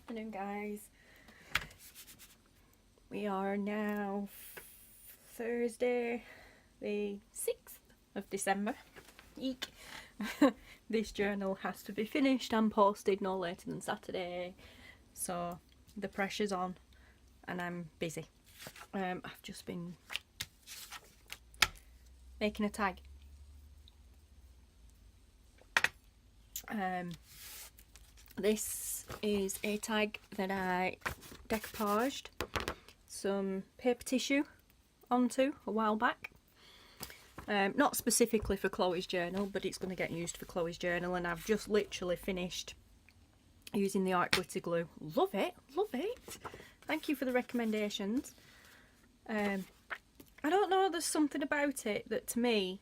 afternoon, guys. We are now Thursday the 6th of December. Eek. This journal has to be finished and posted no later than Saturday, so the pressure's on and I'm busy. I've just been making a tag. This is a tag that I decoupaged some paper tissue onto a while back. Not specifically for Chloe's journal, but it's going to get used for Chloe's journal, and I've just literally finished using the art glitter glue. Love it, love it. Thank you for the recommendations. I don't know, there's something about it that to me,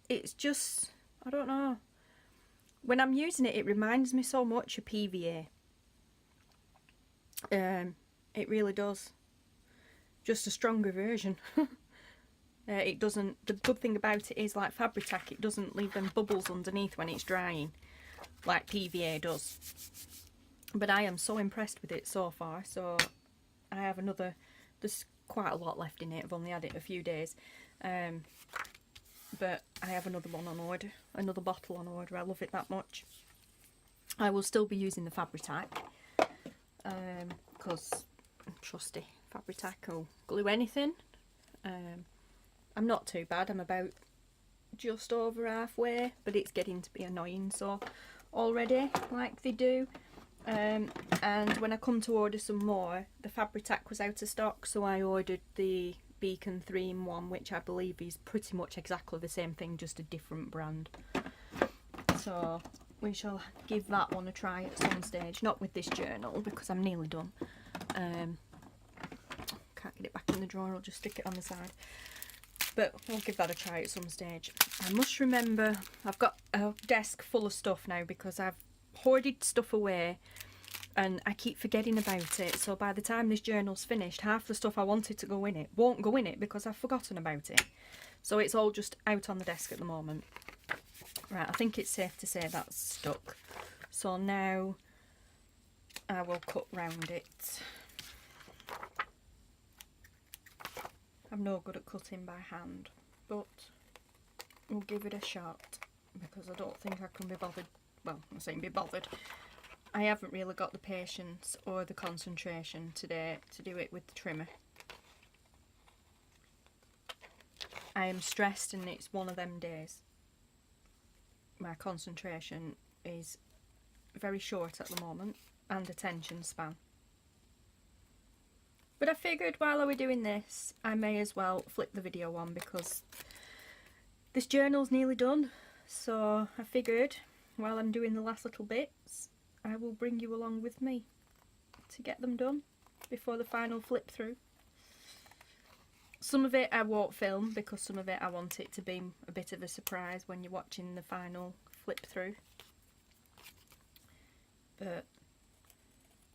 it's just, I don't know. When I'm using it, it reminds me so much of PVA. It really does. Just a stronger version. It doesn't, the good thing about it is, like Fabri-Tac, it doesn't leave them bubbles underneath when it's drying, like PVA does. But I am so impressed with it so far, so I have another, there's quite a lot left in it, I've only had it a few days. But I have another one on order, another bottle on order. I love it that much. I will still be using the Fabri-Tac because I'm trusty. Fabri-Tac will glue anything. I'm not too bad. I'm about just over halfway, but it's getting to be annoying so already, like they do. And when I come to order some more, the Fabri-Tac was out of stock, so I ordered the Beacon 3-in-1, which I believe is pretty much exactly the same thing, just a different brand. So we shall give that one a try at some stage, not with this journal because I'm nearly done. Can't get it back in the drawer, I'll just stick it on the side, but we'll give that a try at some stage. I must remember, I've got a desk full of stuff now because I've hoarded stuff away and I keep forgetting about it, so by the time this journal's finished, half the stuff I wanted to go in it won't go in it because I've forgotten about it. So it's all just out on the desk at the moment. Right, I think it's safe to say that's stuck. So now I will cut round it. I'm no good at cutting by hand, but we'll give it a shot because I don't think I can be bothered. Well, I'm saying be bothered. I haven't really got the patience or the concentration today to do it with the trimmer. I am stressed and it's one of them days. My concentration is very short at the moment and attention span. But I figured while I were doing this, I may as well flip the video on because this journal's nearly done. So I figured while I'm doing the last little bits, I will bring you along with me to get them done before the final flip through. Some of it I won't film because some of it I want it to be a bit of a surprise when you're watching the final flip through. But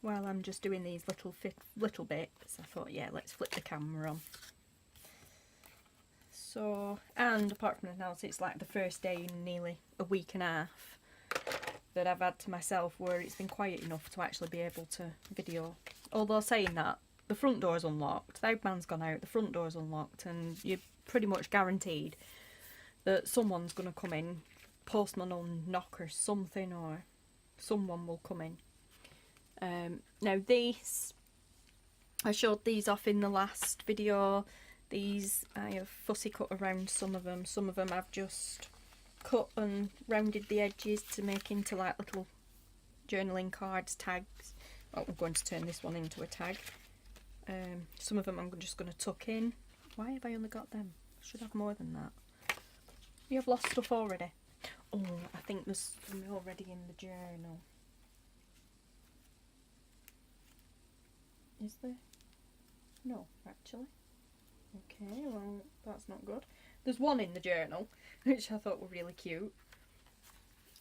while I'm just doing these little bits, I thought, yeah, let's flip the camera on. So, and apart from anything else, it's like the first day in nearly a week and a half that I've had to myself where it's been quiet enough to actually be able to video. Although saying that, the front door's unlocked, the outman's gone out, the front door's unlocked, and you're pretty much guaranteed that someone's going to come in, postman will knock or something, or someone will come in. Now these, I showed these off in the last video. These I have fussy cut around some of them I've just cut and rounded the edges to make into like little journaling cards, tags. Oh, I'm going to turn this one into a tag. Some of them I'm just going to tuck in. Why have I only got them? I should have more than that. We have lost stuff already. Oh, I think there's some already in the journal. Is there? No, actually. Okay, well, that's not good. There's one in the journal, which I thought were really cute.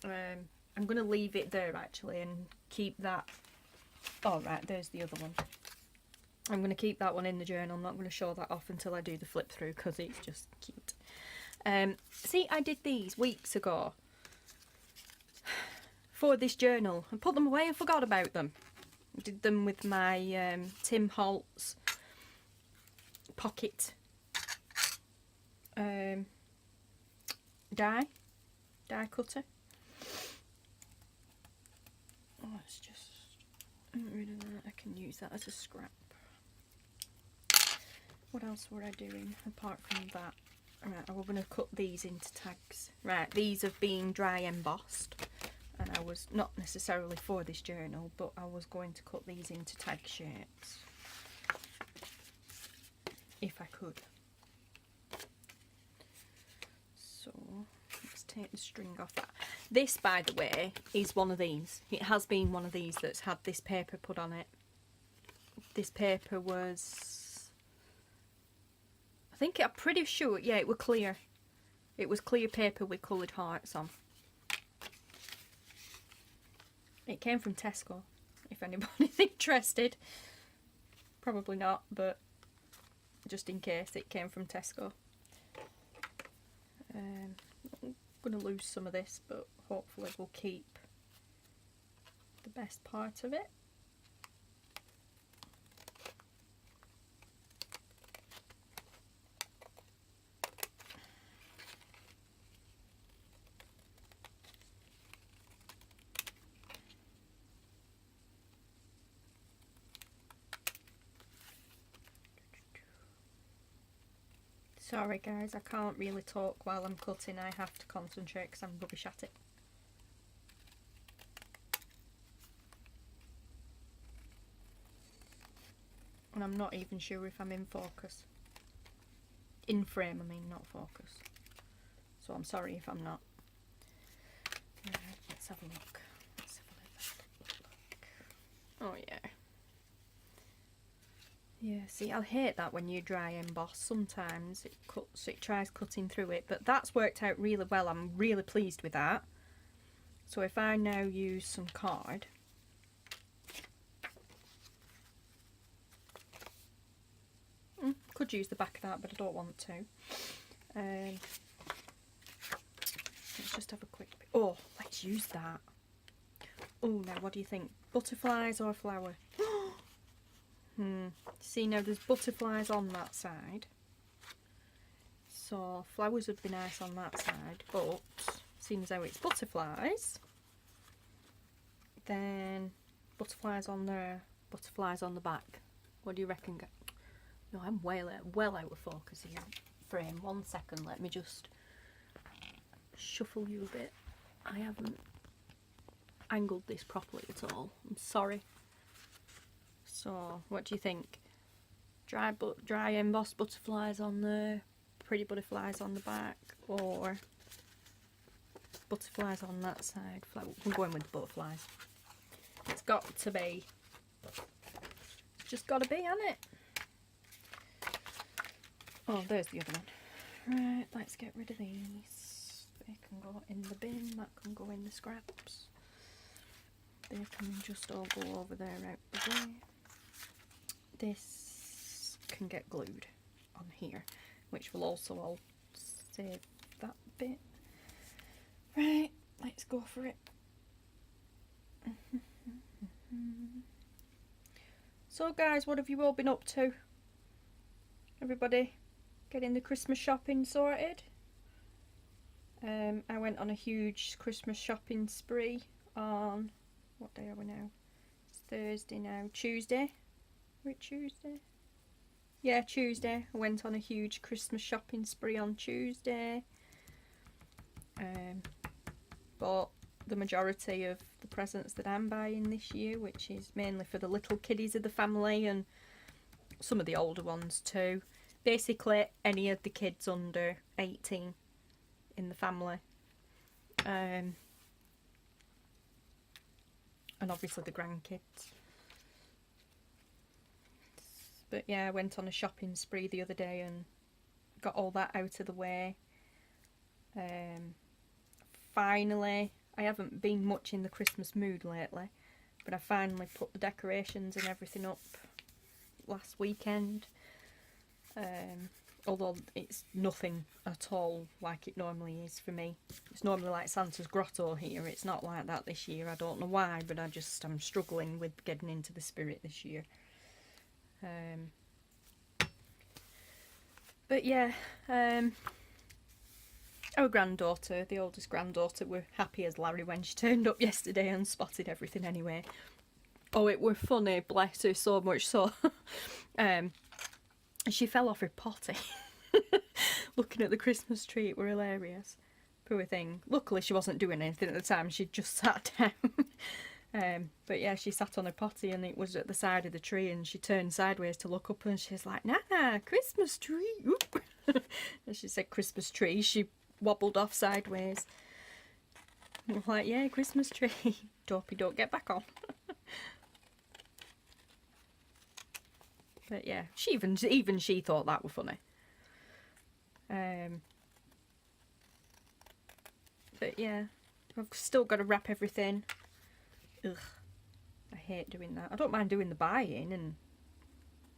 I'm going to leave it there, actually, and keep that. Oh, right, there's the other one. I'm going to keep that one in the journal. I'm not going to show that off until I do the flip through, because it's just cute. See, I did these weeks ago. for this journal. I put them away and forgot about them. I did them with my Tim Holtz pocket die cutter. Oh, let's just get rid of that. I can use that as a scrap. What else were I doing apart from that? Right, we're going to cut these into tags. Right, these have been dry embossed, and I was not necessarily for this journal, but I was going to cut these into tag shapes if I could. So let's take the string off that. This, by the way, is one of these. It has been one of these that's had this paper put on it. This paper was, I think, I'm pretty sure, yeah, it was clear. It was clear paper with coloured hearts on. It came from Tesco, if anybody's interested. Probably not, but just in case, it came from Tesco. I'm going to lose some of this, but hopefully we'll keep the best part of it. Sorry guys, I can't really talk while I'm cutting. I have to concentrate because I'm rubbish at it. And I'm not even sure if I'm in focus. In frame, I mean, not focus. So I'm sorry if I'm not. Right, let's have a look. Let's have a look. Oh yeah. Yeah, see, I hate that when you dry emboss. Sometimes it tries cutting through it, but that's worked out really well. I'm really pleased with that. So if I now use some card, could use the back of that, but I don't want to. Let's just have a quick. Oh, let's use that. Oh, now what do you think? Butterflies or flower? See, now there's butterflies on that side, so flowers would be nice on that side, but seeing as how it's butterflies, then butterflies on there, butterflies on the back. What do you reckon? No, I'm well out of focus here. Frame, 1 second, let me just shuffle you a bit. I haven't angled this properly at all, I'm sorry. So, what do you think? Dry embossed butterflies on there, pretty butterflies on the back, or butterflies on that side? I'm going with the butterflies. It's got to be. It's just got to be, hasn't it? Oh, there's the other one. Right, let's get rid of these. They can go in the bin, that can go in the scraps. They can just all go over there out the way. This can get glued on here, which will also all save that bit. Right, let's go for it. So guys, what have you all been up to? Everybody getting the Christmas shopping sorted? I went on a huge Christmas shopping spree on, what day are we now? It's Thursday now, Tuesday. Tuesday? Yeah, Tuesday. I went on a huge Christmas shopping spree on Tuesday. Bought the majority of the presents that I'm buying this year, which is mainly for the little kiddies of the family and some of the older ones too. Basically, any of the kids under 18 in the family. And obviously the grandkids. But yeah, I went on a shopping spree the other day and got all that out of the way. Finally, I haven't been much in the Christmas mood lately, but I finally put the decorations and everything up last weekend. although it's nothing at all like it normally is for me. It's normally like Santa's Grotto here. It's not like that this year. I don't know why, but I'm struggling with getting into the spirit this year. But yeah, our granddaughter, the oldest granddaughter, were happy as Larry when she turned up yesterday and spotted everything anyway. Oh, it were funny, bless her, so much so. She fell off her potty. Looking at the Christmas tree, it were hilarious. Poor thing. Luckily she wasn't doing anything at the time, she just sat down. But yeah, she sat on her potty and it was at the side of the tree, and she turned sideways to look up and she's like, Nana, Christmas tree. And she said Christmas tree, she wobbled off sideways. I'm like, yeah, Christmas tree. Dopey, don't get back on. But yeah, even she thought that were funny. But yeah, I've still got to wrap everything. Ugh, I hate doing that. I don't mind doing the buying and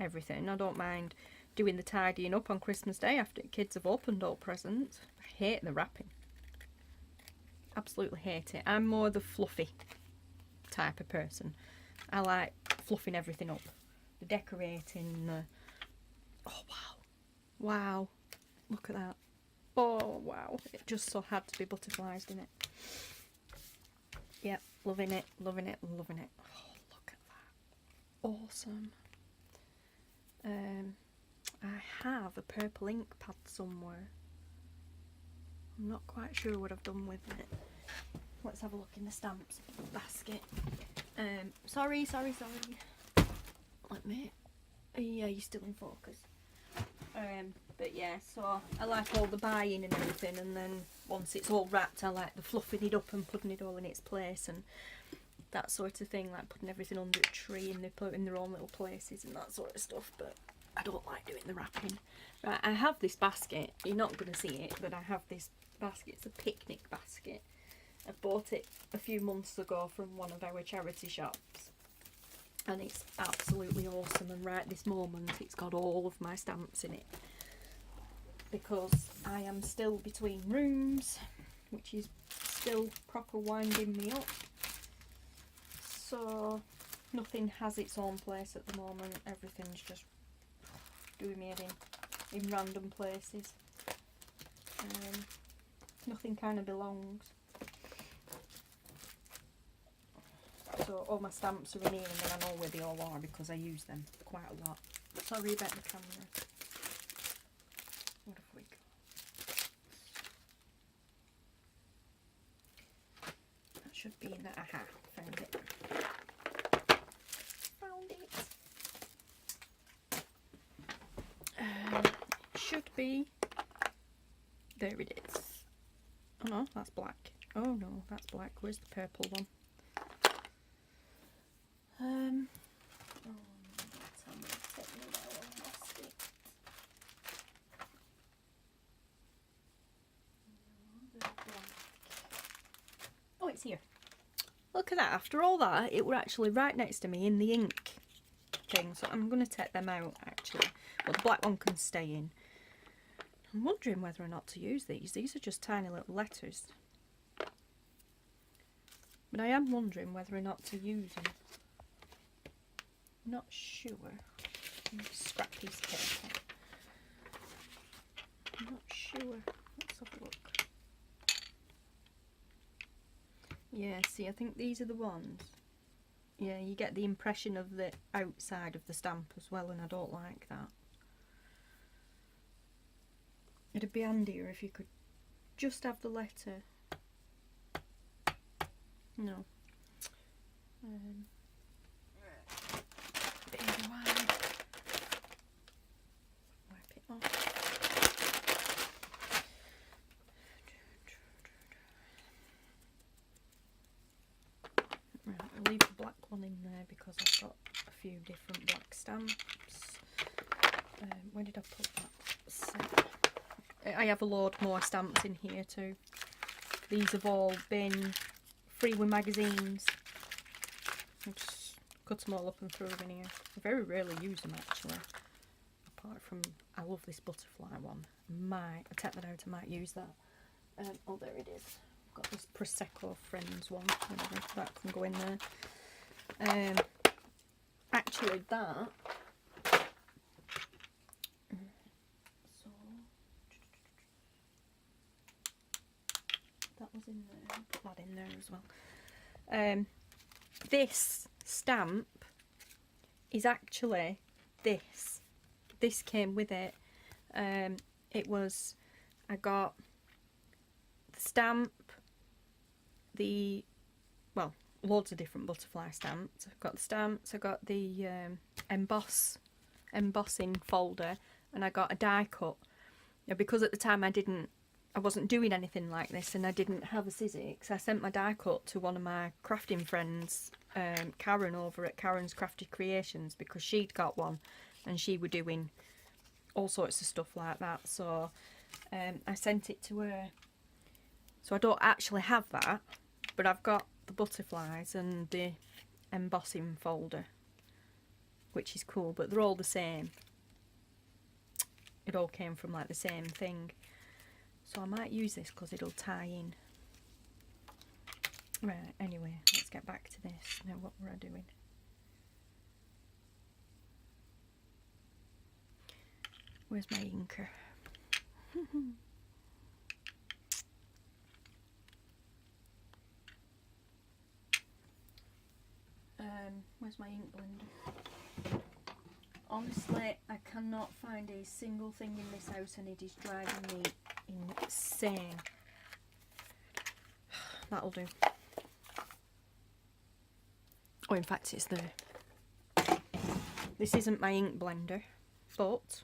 everything. I don't mind doing the tidying up on Christmas Day after the kids have opened all presents. I hate the wrapping. Absolutely hate it. I'm more the fluffy type of person. I like fluffing everything up. The decorating, oh wow, wow, look at that, oh wow, it just so had to be butterflies, didn't it? Yeah, loving it, loving it, loving it. Oh, look at that, awesome. I have a purple ink pad somewhere. I'm not quite sure what I've done with it. Let's have a look in the stamps basket. Sorry. Let me, yeah, you're still in focus. But yeah, so I like all the buying and everything, and then once it's all wrapped, I like the fluffing it up and putting it all in its place and that sort of thing, like putting everything under a tree and they put it in their own little places and that sort of stuff. But I don't like doing the wrapping. Right, I have this basket, you're not going to see it, but I have this basket. It's a picnic basket. I bought it a few months ago from one of our charity shops. And it's absolutely awesome, and right this moment it's got all of my stamps in it. Because I am still between rooms, which is still proper winding me up. So nothing has its own place at the moment. Everything's just doing me head in random places. Nothing kind of belongs. So all my stamps are in here, and then I know where they all are because I use them quite a lot. Sorry about the camera. What have we got? That should be in there. Aha, found it. Found it. Should be. There it is. Oh no, that's black. Oh no, that's black. Where's the purple one? Oh, it's here. Look at that. After all that, it were actually right next to me in the ink thing. So I'm going to take them out, actually. Well, the black one can stay in. I'm wondering whether or not to use these. These are just tiny little letters. But I am wondering whether or not to use them. Not sure. Scrap piece of paper. I'm not sure. Let's have a look. Yeah, see, I think these are the ones. Yeah, you get the impression of the outside of the stamp as well, and I don't like that. It'd be handier if you could just have the letter. No. Bit of a wide. Wipe it off. Right, I'll leave the black one in there because I've got a few different black stamps. Where did I put that set? I have a load more stamps in here too. These have all been free with magazines. I just cut them all up and threw them in here. I very rarely use them actually. I apart from, I love this butterfly one. I take that out, I might use that. Oh, there it is. I've got this Prosecco Friends one, whatever, that can go in there. Actually that, so, that was in there, I'll put that in there as well. This stamp is actually this. This came with it. It was, I got the stamp, well, loads of different butterfly stamps. I've got the stamps, I got the embossing folder, and I got a die cut. Now, because at the time I wasn't doing anything like this and I didn't have a Sizzix, I sent my die cut to one of my crafting friends, Karen, over at Karen's Crafted Creations, because she'd got one and she were doing all sorts of stuff like that. So I sent it to her. So I don't actually have that, but I've got the butterflies and the embossing folder, which is cool, but they're all the same. It all came from like the same thing. So I might use this because it'll tie in. Right, anyway, let's get back to this. Now, what were I doing? Where's my inker? Where's my ink blender? Honestly, I cannot find a single thing in this house and it is driving me insane. That'll do. Oh, in fact, it's there. This isn't my ink blender, but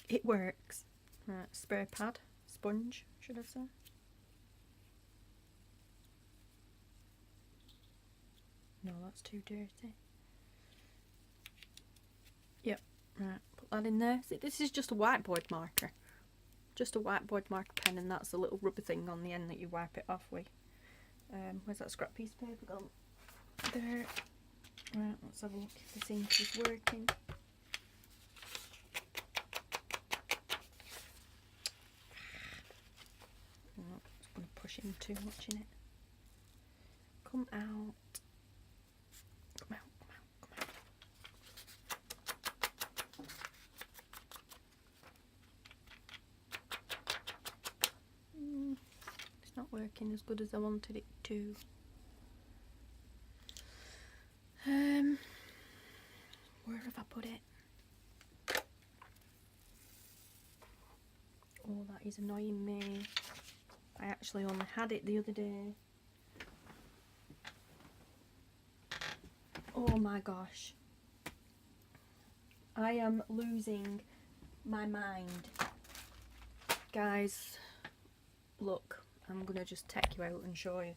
it works. Right, spray pad, sponge, should I say? No, that's too dirty. Yep, right, put that in there. See, this is just a whiteboard marker. Just a whiteboard marker pen, and that's the little rubber thing on the end that you wipe it off with. Where's that scrap piece of paper gone? There. Right, let's have a look if this ink is working. Oh, it's going to push in too much in it. Come out. Come out, come out, come out. It's not working as good as I wanted it to. Where have I put it? Oh, that is annoying me. I actually only had it the other day. Oh my gosh. I am losing my mind. Guys, look, I'm gonna just take you out and show you.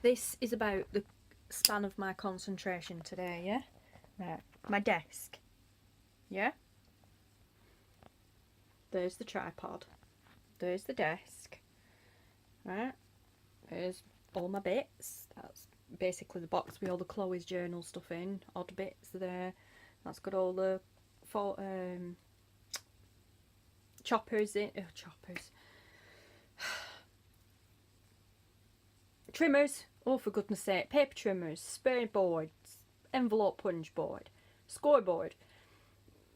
This is about the span of my concentration today, yeah? Right, my desk, yeah? There's the tripod. There's the desk. Right? There's all my bits. That's basically the box with all the Chloe's journal stuff in. Odd bits there. That's got all the choppers in. Oh, choppers. Trimmers. Oh, for goodness sake. Paper trimmers. Spray boards. Envelope punch board. Scoreboard.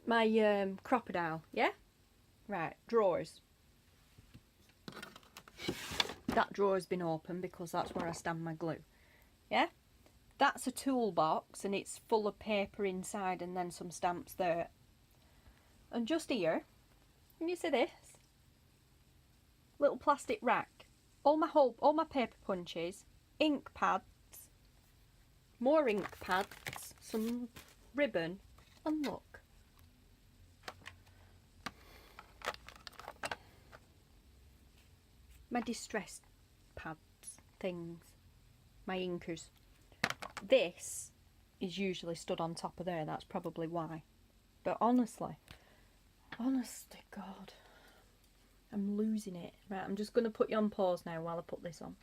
My crocodile. Yeah? Right. Drawers. That drawer's been open because that's where I stand my glue. Yeah? That's a toolbox and it's full of paper inside and then some stamps there. And just here, can you see this? Little plastic rack. All my paper punches, ink pads, more ink pads, some ribbon, and look. My distress pads, things, my inkers. This is usually stood on top of there, that's probably why. But honestly, honest to God, I'm losing it. Right, I'm just going to put you on pause now while I put this on.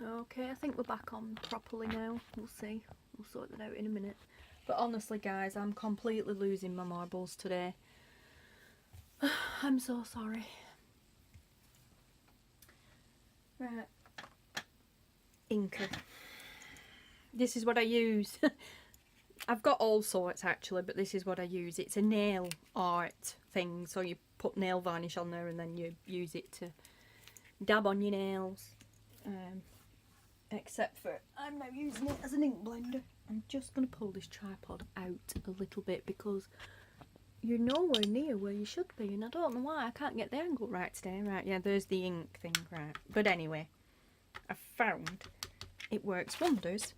Okay, I think we're back on properly now. We'll see. We'll sort that out in a minute. But honestly guys, I'm completely losing my marbles today. I'm so sorry. Right. Inker. This is what I use. I've got all sorts actually, but this is what I use. It's a nail art thing, so you put nail varnish on there and then you use it to dab on your nails. Except for I'm now using it as an ink blender. I'm just going to pull this tripod out a little bit because you're nowhere near where you should be, and I don't know why I can't get the angle right today. Right, yeah, there's the ink thing, right. But anyway, I found it works wonders.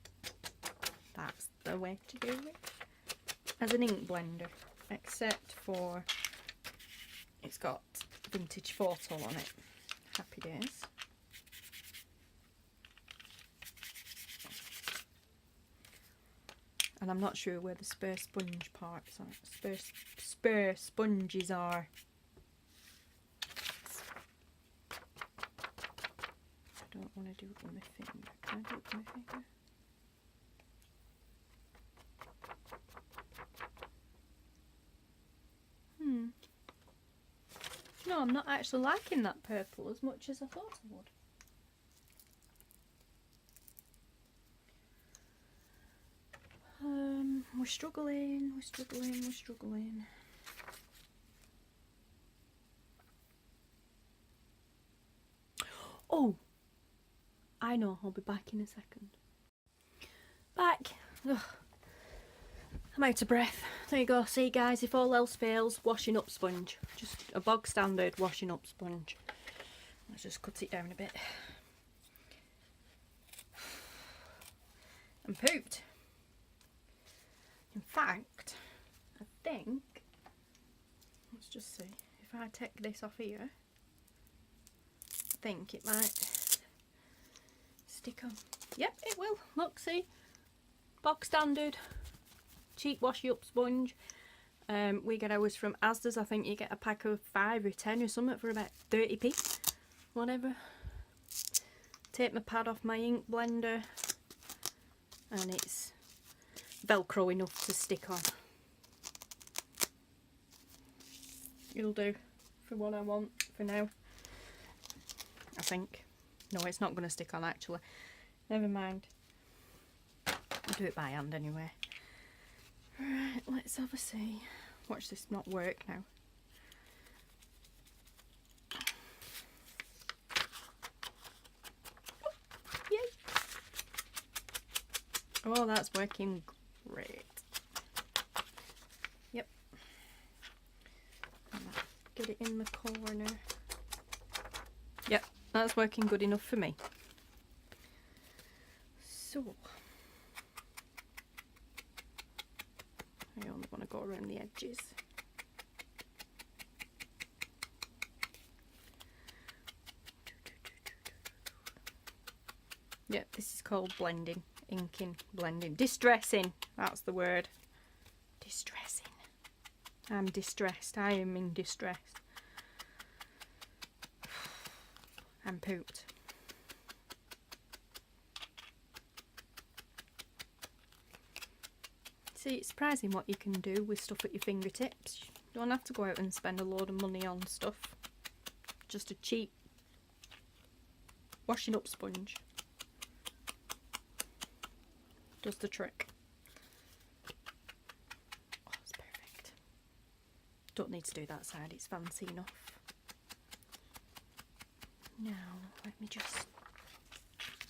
That's the way to do it. As an ink blender, except for it's got vintage photo on it. Happy days. And I'm not sure where the spare sponge parts are. Spare sponges are. I don't want to do it with my finger. Can I do it with my finger? No, I'm not actually liking that purple as much as I thought I would. We're struggling, we're struggling, we're struggling. Oh! I know, I'll be back in a second. Back! Ugh. I'm out of breath. There you go, see guys, if all else fails, washing up sponge. Just a bog standard washing up sponge. Let's just cut it down a bit. And pooped. In fact, I think, let's just see, if I take this off here, I think it might stick on. Yep, it will. Look, see, box standard, cheap washy up sponge. We get ours from Asda's. I think you get a pack of 5 or 10 or something for about 30p, whatever. Take my pad off my ink blender, and it's Velcro enough to stick on. It'll do for what I want for now, I think. No, it's not going to stick on actually. Never mind. I'll do it by hand anyway. Right, let's have a see. Watch this not work now. Oh, yay! Oh, that's working great. Yep. Get it in the corner. Yep, that's working good enough for me. So, I only want to go around the edges. Yep, this is called blending. Inking, blending, distressing, that's the word. Distressing. I'm distressed. I am in distress. I'm pooped. See, it's surprising what you can do with stuff at your fingertips. You don't have to go out and spend a load of money on stuff. Just a cheap washing up sponge does the trick. Oh, it's perfect. Don't need to do that side, it's fancy enough. Now, let me just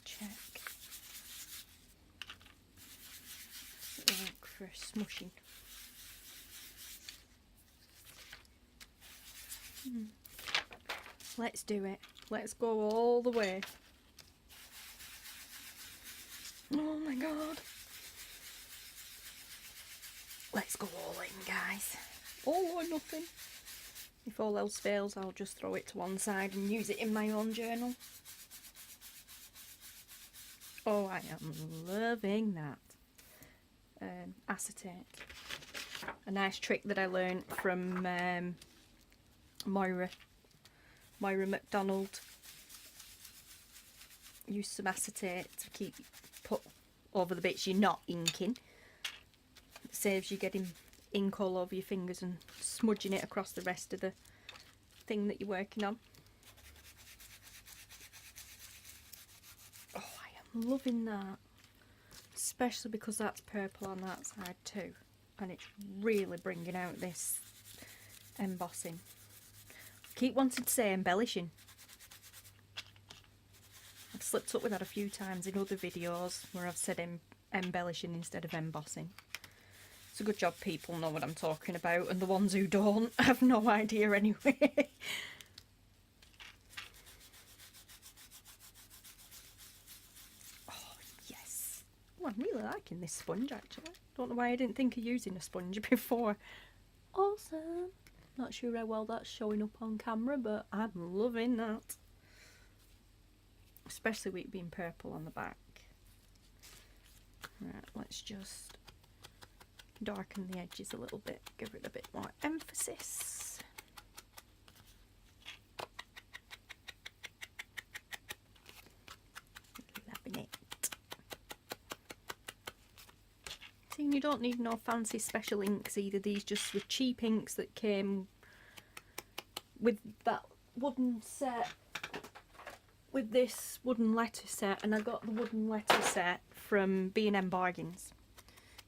check. Like for smushing. Let's do it. Let's go all the way. Oh my god. Let's go all in, guys. All or nothing. If all else fails, I'll just throw it to one side and use it in my own journal. Oh, I am loving that. Acetate. A nice trick that I learned from Moira McDonald. Use some acetate to put over the bits you're not inking. It saves you getting ink all over your fingers and smudging it across the rest of the thing that you're working on. Oh, I am loving that. Especially because that's purple on that side too. And it's really bringing out this embossing. Keep wanting to say embellishing. I've slipped up with that a few times in other videos where I've said embellishing instead of embossing. It's a good job people know what I'm talking about, and the ones who don't have no idea anyway. Oh, yes. Oh, I'm really liking this sponge actually. Don't know why I didn't think of using a sponge before. Awesome. Not sure how well that's showing up on camera, but I'm loving that. Especially with it being purple on the back. Right, let's just darken the edges a little bit, give it a bit more emphasis. Loving it. See, you don't need no fancy special inks either. These just were cheap inks that came with that wooden set, with this wooden letter set, and I got the wooden letter set from B&M Bargains.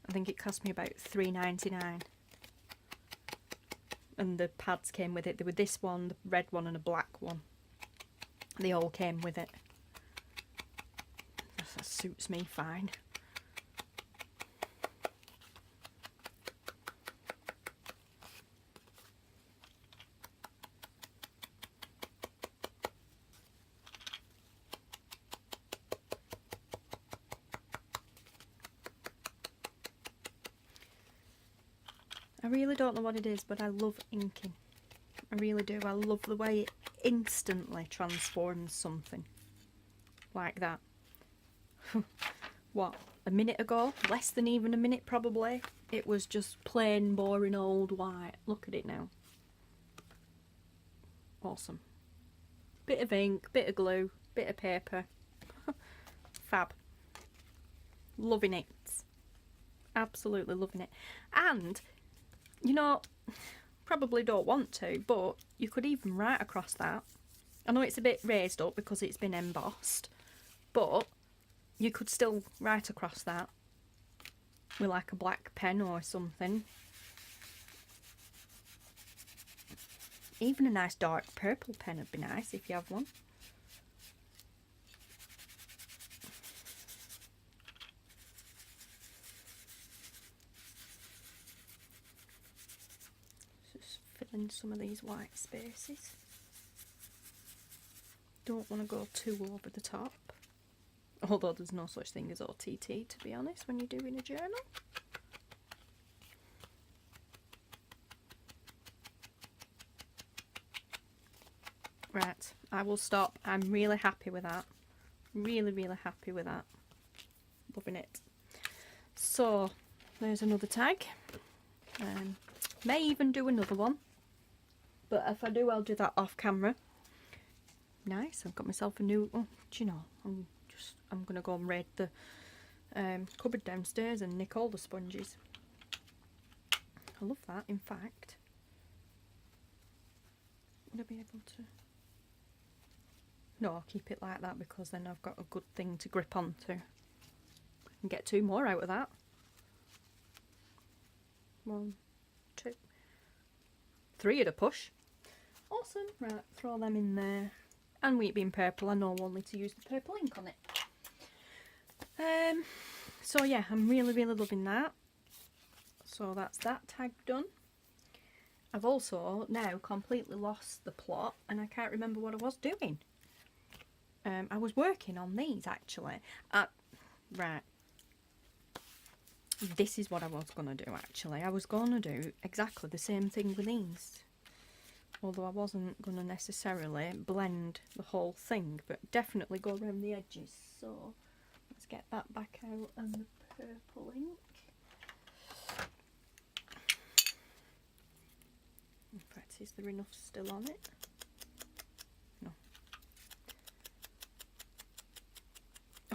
I think it cost me about £3.99, and the pads came with it. There were this one, the red one and a black one. They all came with it. That suits me fine. I really don't know what it is, but I love inking. I really do. I love the way it instantly transforms something. Like that. What, a minute ago? Less than even a minute probably. It was just plain boring old white. Look at it now. Awesome. Bit of ink, bit of glue, bit of paper. Fab. Loving it. Absolutely loving it. And you know, probably don't want to, but you could even write across that. I know it's a bit raised up because it's been embossed, but you could still write across that with like a black pen or something. Even a nice dark purple pen would be nice if you have one. In some of these white spaces. Don't want to go too over the top, although there's no such thing as OTT, to be honest, when you're doing a journal. Right, I will stop. I'm really happy with that. Really, really happy with that. Loving it. So there's another tag. May even do another one. But if I do, I'll do that off camera. Nice, I've got myself a new... Oh, do you know, I'm going to go and raid the cupboard downstairs and nick all the sponges. I love that, in fact. Would I be able to... No, I'll keep it like that because then I've got a good thing to grip onto. I can get 2 more out of that. 1, 2, 3 at a push. Awesome. Right, throw them in there. And with it being purple, I know only to use the purple ink on it. So yeah, I'm really, really loving that. So that's that tag done. I've also now completely lost the plot and I can't remember what I was doing. I was working on these actually. Right. This is what I was going to do actually. I was going to do exactly the same thing with these. Although I wasn't going to necessarily blend the whole thing, but definitely go around the edges. So let's get that back out and the purple ink. In fact, is there enough still on it? No.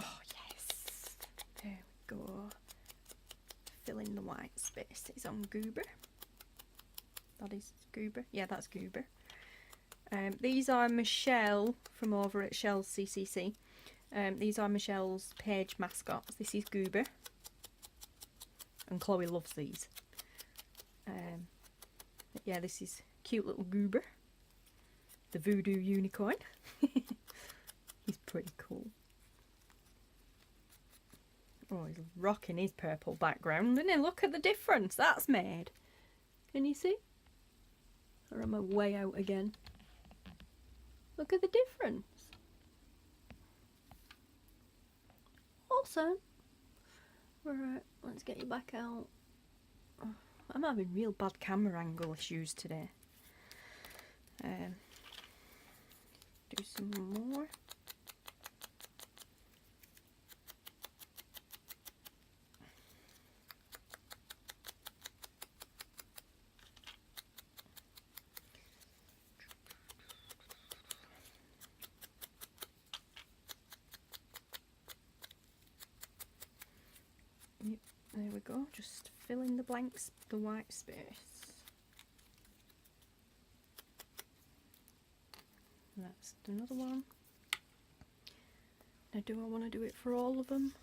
Oh yes. There white spaces on Goober. That is Goober. Yeah, that's Goober. These are Michelle from over at Shell's CCC. These are Michelle's page mascots. This is Goober. And Chloe loves these. Yeah, this is cute little Goober. The voodoo unicorn. He's pretty cool. Oh, he's rocking his purple background, isn't he? Look at the difference that's made. Can you see? Or am I way out again? Look at the difference. Awesome. Alright, let's get you back out. Oh, I'm having real bad camera angle issues today. Do some more. Yep, there we go. Just fill in the blanks, the white space. That's another one. Now, do I want to do it for all of them?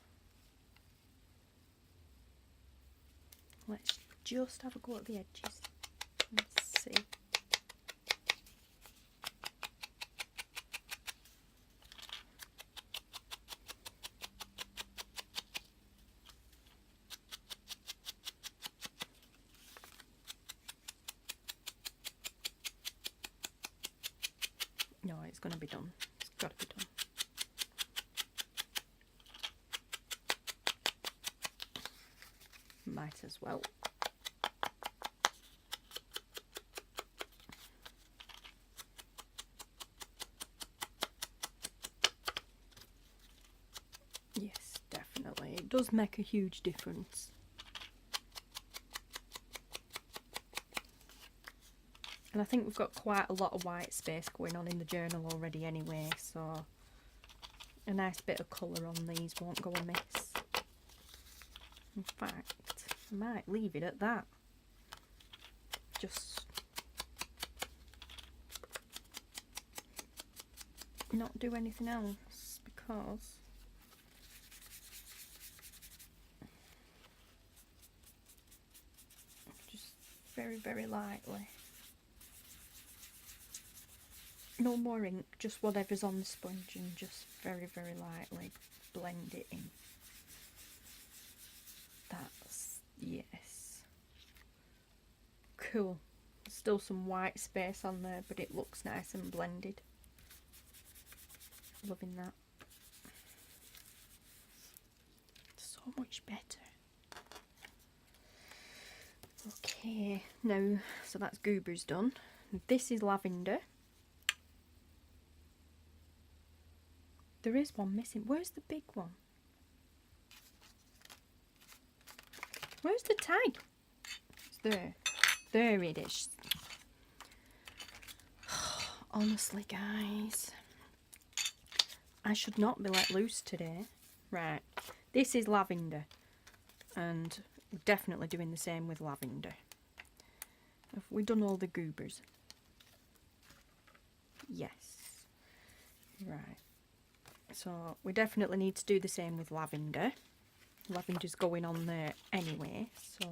Let's just have a go at the edges. Let's see. No, it's going to be done. It's got to be done. Might as well. Yes, definitely. It does make a huge difference. And I think we've got quite a lot of white space going on in the journal already anyway, so a nice bit of colour on these won't go amiss. In fact, I might leave it at that. Just not do anything else, because just very, very lightly. No more ink, just whatever's on the sponge, and just very, very lightly blend it in. That's, yes. Cool. Still some white space on there, but it looks nice and blended. Loving that. So much better. Okay, now, so that's Goober's done. This is Lavender. There is one missing. Where's the big one? Where's the tag? It's there. There it is. Honestly, guys, I should not be let loose today. Right. This is Lavender. And we're definitely doing the same with Lavender. Have we done all the Goobers? Yes. Right. So we definitely need to do the same with Lavender. Lavender's going on there anyway, so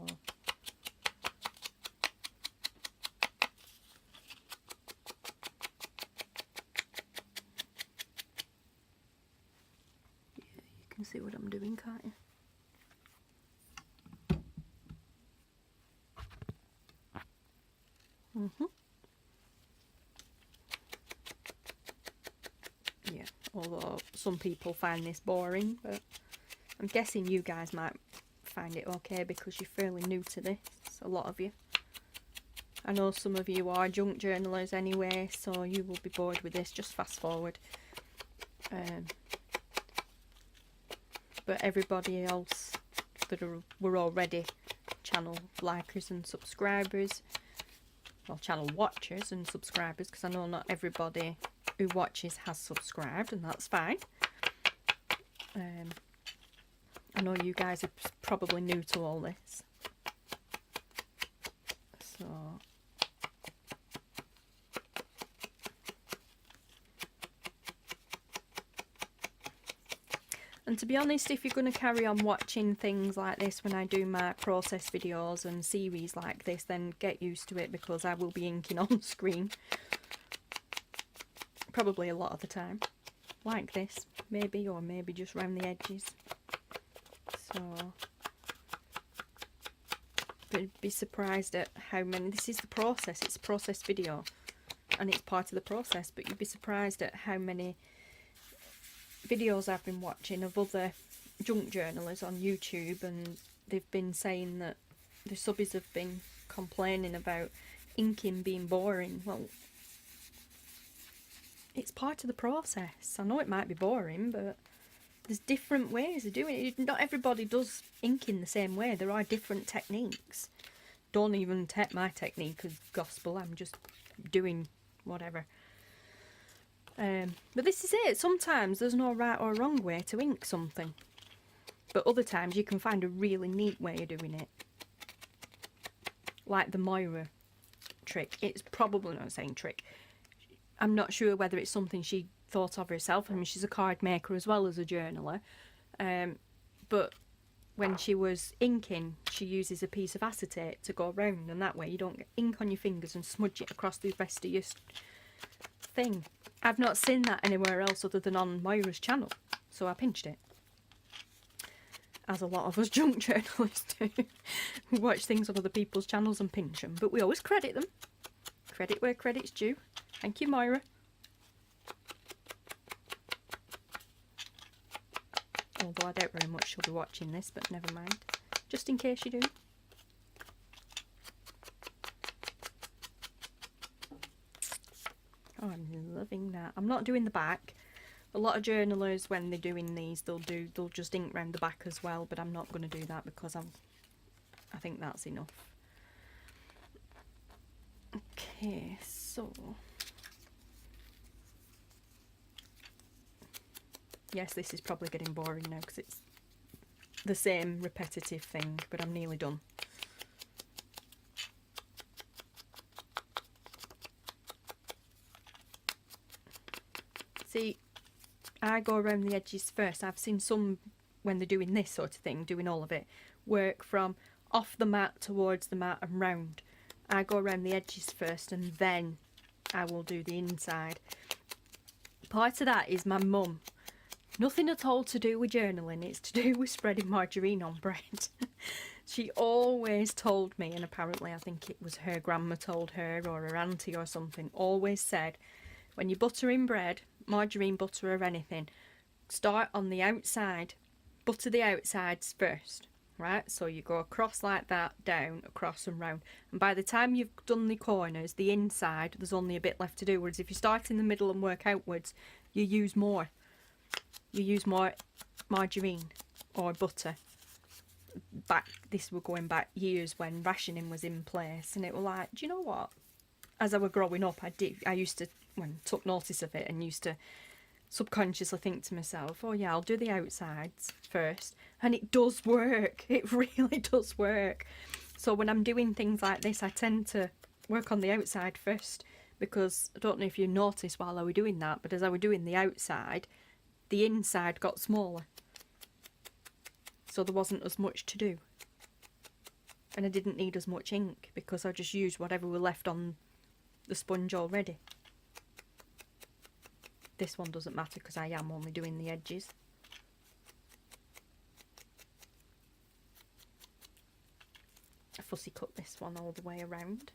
yeah, you can see what I'm doing, can't you? Yeah, although some people find this boring, but I'm guessing you guys might find it okay because you're fairly new to this, a lot of you. I know some of you are junk journalers anyway, so you will be bored with this. Just fast forward. But everybody else that were already channel likers and subscribers, well, channel watchers and subscribers, because I know not everybody who watches has subscribed, and that's fine. I know you guys are probably new to all this. And to be honest, if you're going to carry on watching things like this when I do my process videos and series like this, then get used to it, because I will be inking on screen. Probably a lot of the time. Like this, maybe, or maybe just round the edges. So, but be surprised at how many. This is the process, it's a process video, and it's part of the process, but you'd be surprised at how many videos I've been watching of other junk journalists on YouTube, and they've been saying that the subbies have been complaining about inking being boring. Well, it's part of the process. I know it might be boring, but there's different ways of doing it. Not everybody does inking the same way. There are different techniques. Don't even take my technique as gospel. I'm just doing whatever. But this is it. Sometimes there's no right or wrong way to ink something. But other times you can find a really neat way of doing it. Like the Moira trick. It's probably not saying trick. I'm not sure whether it's something she thought of herself. I mean, she's a card maker as well as a journaler. But when she was inking, she uses a piece of acetate to go around, and that way you don't get ink on your fingers and smudge it across the rest of your thing. I've not seen that anywhere else other than on Moira's channel, so I pinched it. As a lot of us junk journalists do. We watch things on other people's channels and pinch them, but we always credit them. Credit where credit's due. Thank you, Moira. Although I doubt very much she'll be watching this, but never mind. Just in case you do. Oh, I'm loving that. I'm not doing the back. A lot of journalers, when they're doing these, they'll just ink round the back as well, but I'm not going to do that because I think that's enough. Okay, so yes, this is probably getting boring now because it's the same repetitive thing, but I'm nearly done. See, I go around the edges first. I've seen some, when they're doing this sort of thing, doing all of it, work from off the mat towards the mat and round. I go around the edges first and then I will do the inside. Part of that is my mum. Nothing at all to do with journaling, it's to do with spreading margarine on bread. She always told me, and apparently I think it was her grandma told her, or her auntie or something, always said, when you're buttering bread, margarine, butter or anything, start on the outside, butter the outsides first, right? So you go across like that, down, across and round, and by the time you've done the corners, the inside, there's only a bit left to do, whereas if you start in the middle and work outwards, you use more margarine or butter. This were going back years when rationing was in place, and it was like, do you know what, as I were growing up, I used to, when took notice of it, and used to subconsciously think to myself, oh yeah, I'll do the outsides first, and it does work. It really does work. So when I'm doing things like this, I tend to work on the outside first, because I don't know if you noticed while I were doing that, but as I were doing the outside, the inside got smaller, so there wasn't as much to do, and I didn't need as much ink because I just used whatever were left on the sponge already. This one doesn't matter because I am only doing the edges. I fussy cut this one all the way around,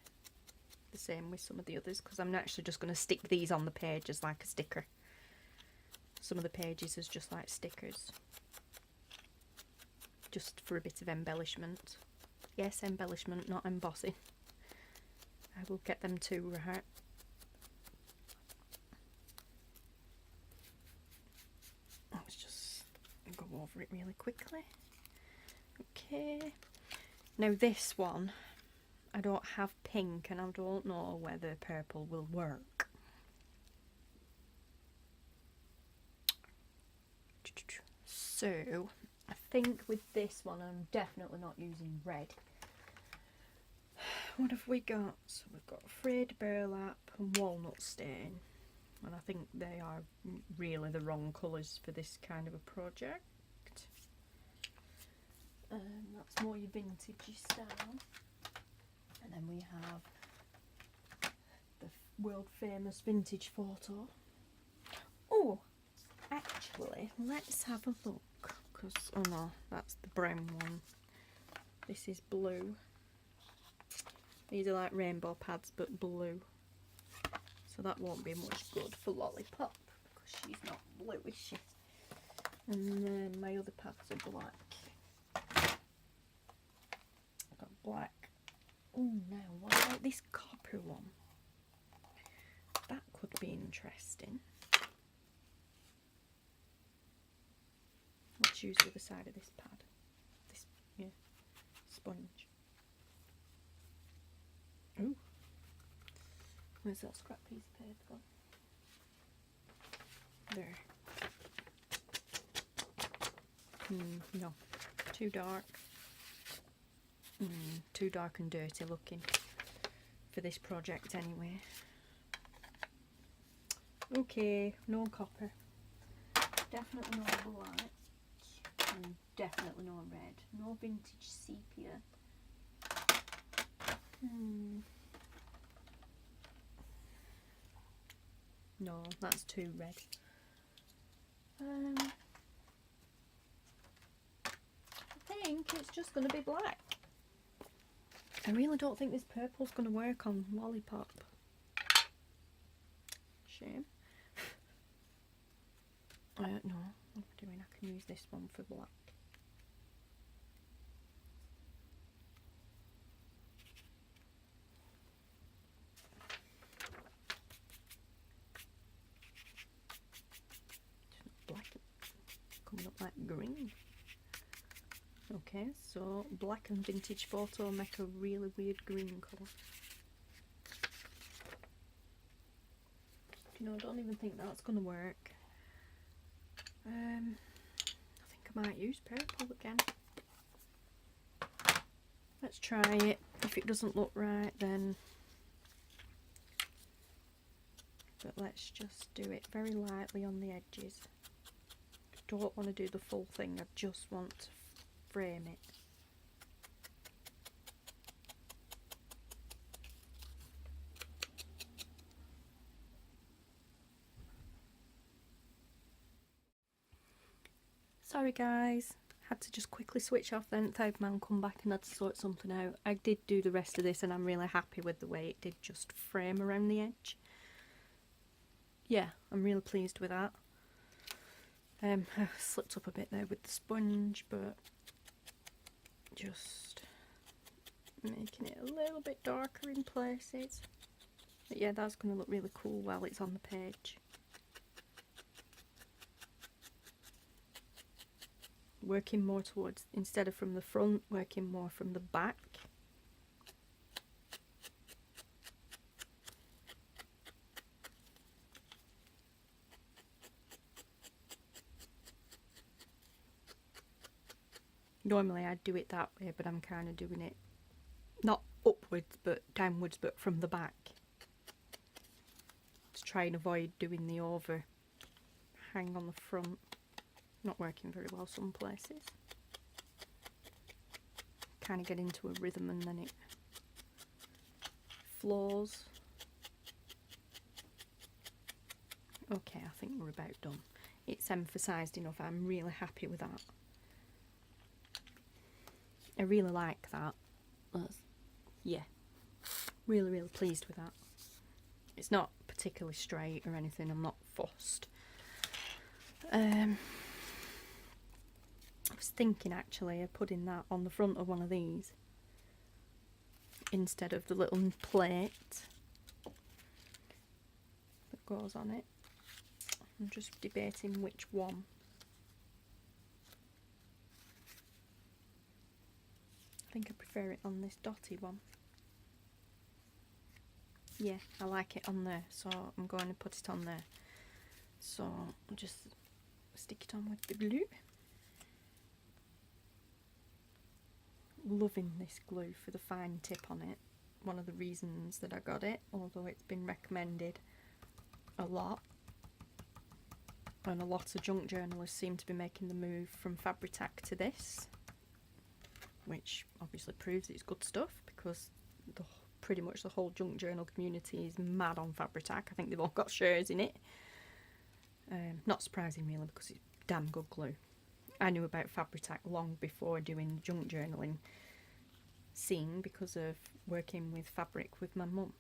the same with some of the others, because I'm actually just going to stick these on the page as like a sticker. Some of the pages as just like stickers, just for a bit of embellishment. Yes, embellishment, not embossing. I will get them too, right? Let's just go over it really quickly. Okay, now this one, I don't have pink and I don't know whether purple will work. So I think with this one I'm definitely not using red. What have we got? So we've got frayed burlap and walnut stain, and I think they are really the wrong colours for this kind of a project. That's more your vintage style. And then we have the world famous vintage photo. Oh, actually, let's have a look. Because, oh no, that's the brown one. This is blue. These are like rainbow pads, but blue. So that won't be much good for Lollipop, because she's not blue, is she? And then my other pads are black. I've got black. Oh, now, what about this copper one? That could be interesting. Let's use the other side of this pad. This, yeah, sponge. Ooh. Where's that scrap piece of paper gone? There. No. Too dark. Too dark and dirty looking for this project anyway. Okay, no copper. Definitely no black. And definitely no red. No vintage sepia. No, that's too red. I think it's just going to be black. I really don't think this purple's going to work on Lollipop. Shame. No, what am I doing? I can use this one for black. Black, coming up like green. Okay, so black and vintage photo make a really weird green colour. You know, I don't even think that's going to work. I think I might use purple again. Let's try it. If it doesn't look right, then... But let's just do it very lightly on the edges. Don't want to do the full thing, I just want to frame it. Sorry guys, had to just quickly switch off then, third man come back and had to sort something out. I did do the rest of this and I'm really happy with the way it did just frame around the edge. Yeah, I'm really pleased with that. I slipped up a bit there with the sponge, but just making it a little bit darker in places. But yeah, that's going to look really cool while it's on the page. Working more towards, instead of from the front, working more from the back. Normally I'd do it that way, but I'm kind of doing it not upwards but downwards, but from the back, to try and avoid doing the overhang on the front. Not working very well some places. Kind of get into a rhythm and then it flows. Okay, I think we're about done. It's emphasised enough. I'm really happy with that. I really like that. Yeah, really pleased with that. It's not particularly straight or anything, I'm not fussed. I was thinking actually of putting that on the front of one of these instead of the little plate that goes on it. I'm just debating which one. I think I prefer it on this dotty one. Yeah, I like it on there, so I'm going to put it on there. So I'll just stick it on with the glue. Loving this glue for the fine tip on it. One of the reasons that I got it, although it's been recommended a lot. And a lot of junk journalists seem to be making the move from Fabri-Tac to this. which obviously proves it's good stuff, because pretty much the whole junk journal community is mad on Fabri-Tac. I think they've all got shares in it. Not surprising really, because it's damn good glue. I knew about Fabri-Tac long before doing junk journaling scene, because of working with fabric with my mum.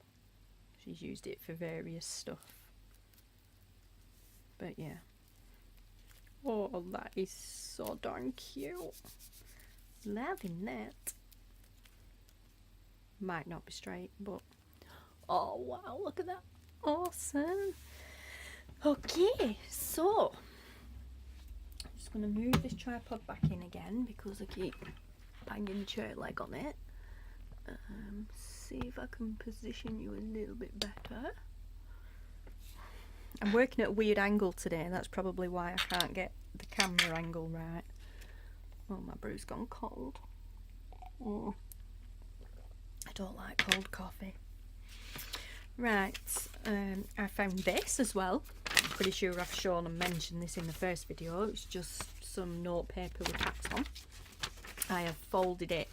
She's used it for various stuff. But yeah. Oh, that is so darn cute. Loving that. Might not be straight, but oh wow, look at that. Awesome. Okay, so I'm just going to move this tripod back in again, because I keep banging the chair leg on it. See if I can position you a little bit better. I'm working at a weird angle today, that's probably why I can't get the camera angle right. Oh, my brew's gone cold. Oh, I don't like cold coffee. Right, I found this as well. I'm pretty sure I've shown and mentioned this in the first video. It's just some note paper with caps on. I have folded it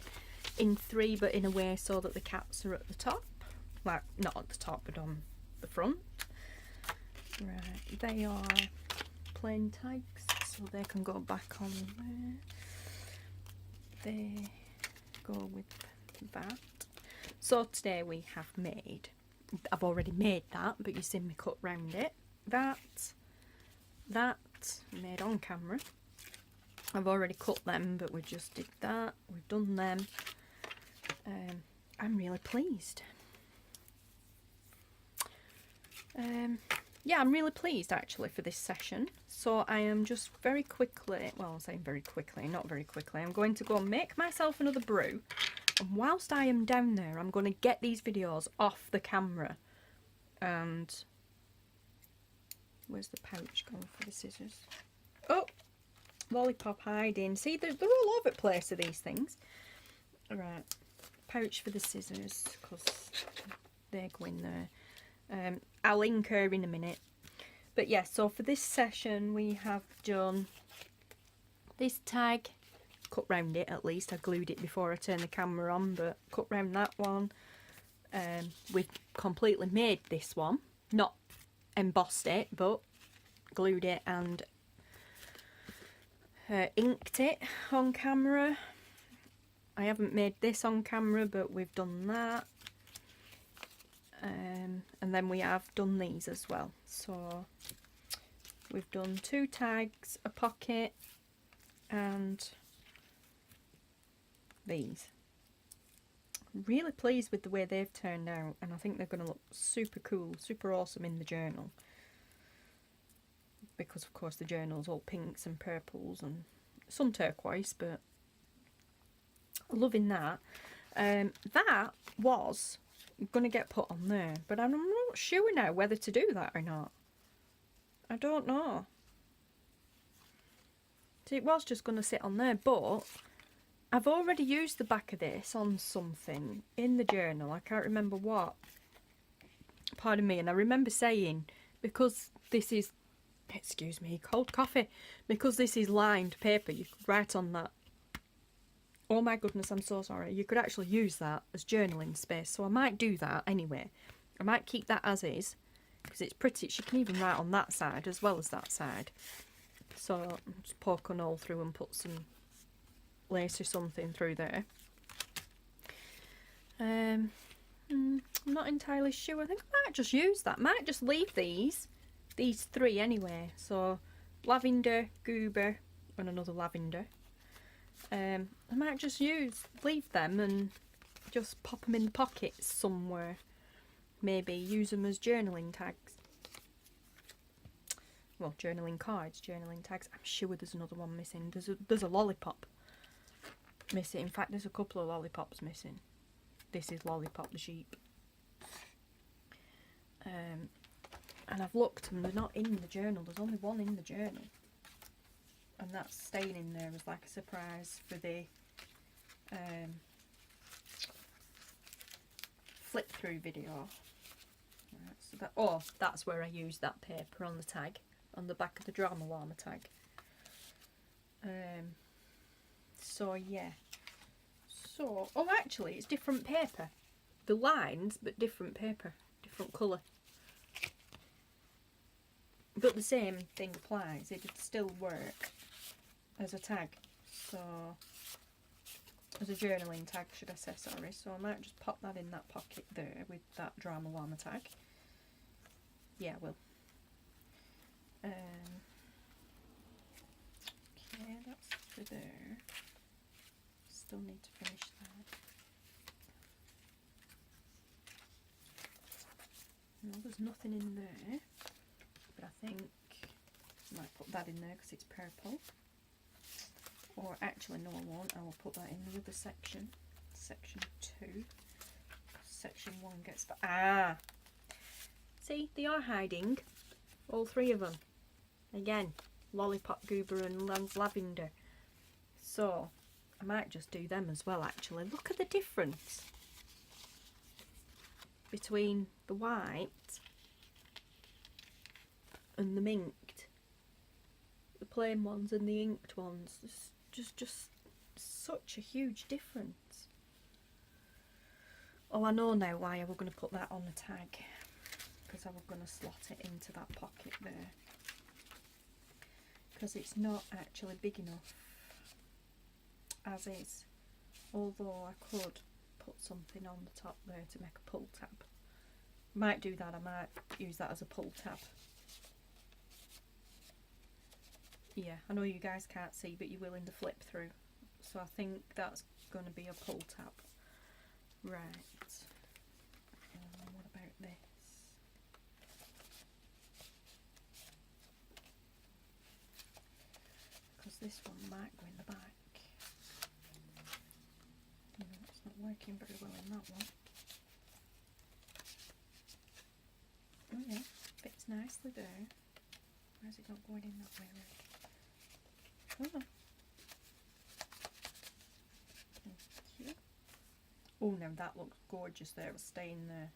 in 3, but in a way so that the caps are at the top. Well, not at the top, but on the front. Right, they are plain tags, so they can go back on there. They go with that. So today we have made, I've already made that, but you've seen me cut round it. That made on camera. I've already cut them, but we just did that. We've done them. I'm really pleased. Yeah, I'm really pleased actually for this session. So I am just very quickly, well, I'm saying very quickly, not very quickly, I'm going to go and make myself another brew. And whilst I am down there, I'm going to get these videos off the camera. And where's the pouch going for the scissors? Oh, Lollipop hiding. See, they're all over the place of these things. Right, pouch for the scissors, because they go in there. I'll link her in a minute. But yeah, so for this session we have done this tag, cut round it at least. I glued it before I turned the camera on, but cut round that one. We've completely made this one, not embossed it, but glued it and inked it on camera. I haven't made this on camera, but we've done that. And then we have done these as well. So we've done 2 tags, a pocket, and these. I'm really pleased with the way they've turned out, and I think they're going to look super cool, super awesome in the journal. Because of course the journal's all pinks and purples and some turquoise, but loving that. That was going to get put on there, but I'm not sure now whether to do that or not. I don't know. So it was just going to sit on there, but I've already used the back of this on something in the journal. I can't remember what. Pardon me. And I remember saying, because this is, excuse me, cold coffee, because this is lined paper, you could write on that. Oh my goodness, I'm so sorry. You could actually use that as journaling space. So I might do that anyway. I might keep that as is, because it's pretty. She can even write on that side as well as that side. So just poke a hole through and put some lace or something through there. I'm not entirely sure. I think I might just use that. Might just leave these 3 anyway. So lavender, goober, and another lavender. I might just leave them and just pop them in the pockets somewhere. Maybe use them as journaling tags. Well, journaling cards, journaling tags. I'm sure there's another one missing. There's a lollipop missing. In fact, there's a couple of lollipops missing. This is Lollipop the sheep. And I've looked and they're not in the journal. There's only one in the journal. And that's staying in there as like a surprise for the flip through video. Right, so that's where I used that paper on the tag, on the back of the Drama Llama tag. So yeah, So, oh actually it's different paper. The lines, but different paper, different colour. But the same thing applies, it would still work as a tag. So, as a journaling tag should I say, sorry. So I might just pop that in that pocket there with that Drama Llama tag. Yeah, I will. Okay, that's for there. Still need to finish that. No, there's nothing in there, but I think I might put that in there because it's purple. Or actually, no, I won't. I will put that in the other section, section 2. Section 1 gets the see, they are hiding, all 3 of them. Again, Lollipop, Goober, and Lavender. So I might just do them as well. Actually, look at the difference between the white and the minked, the plain ones and the inked ones. It's just such a huge difference. Oh, I know now why I was going to put that on the tag, because I was going to slot it into that pocket there, because it's not actually big enough as is, although I could put something on the top there to make a pull tab. Might do that, I might use that as a pull tab. Yeah, I know you guys can't see, but you will in the flip through. So I think that's going to be a pull tab. Right. What about this? Because this one might go in the back. No, it's not working very well in that one. Oh yeah, fits nicely there. Why is it not going in that way around? Oh. Thank you. Oh no, that looks gorgeous there, it'll stay in there.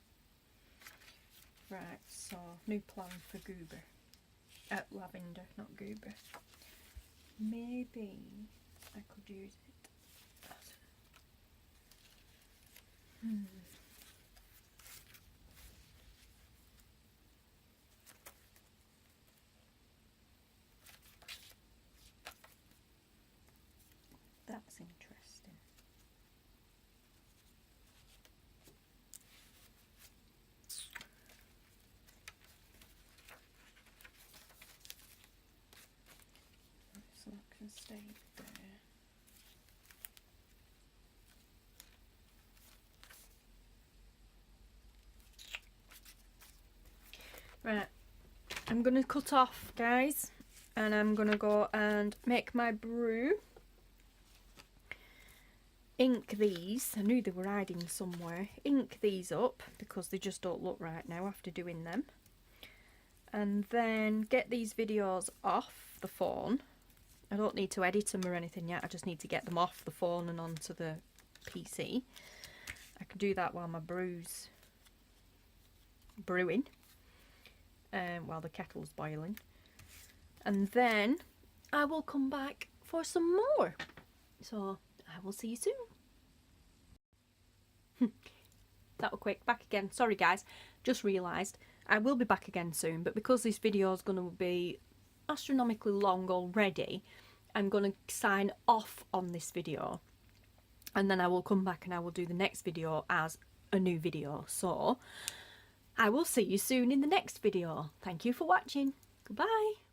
Right, so new plan for Goober. Lavender, not Goober. Maybe I could use it as that's interesting. So that can stay there. Right, I'm going to cut off, guys, and I'm going to go and make my brew. Ink these, I knew they were hiding somewhere. Ink these up because they just don't look right now after doing them. And then get these videos off the phone. I don't need to edit them or anything yet, I just need to get them off the phone and onto the PC. I can do that while my brew's brewing, while the kettle's boiling. And then I will come back for some more. So I will see you soon. That was quick. Back again. Sorry guys, just realised I will be back again soon, but because this video is going to be astronomically long already, I'm going to sign off on this video, and then I will come back and I will do the next video as a new video. So I will see you soon in the next video. Thank you for watching. Goodbye.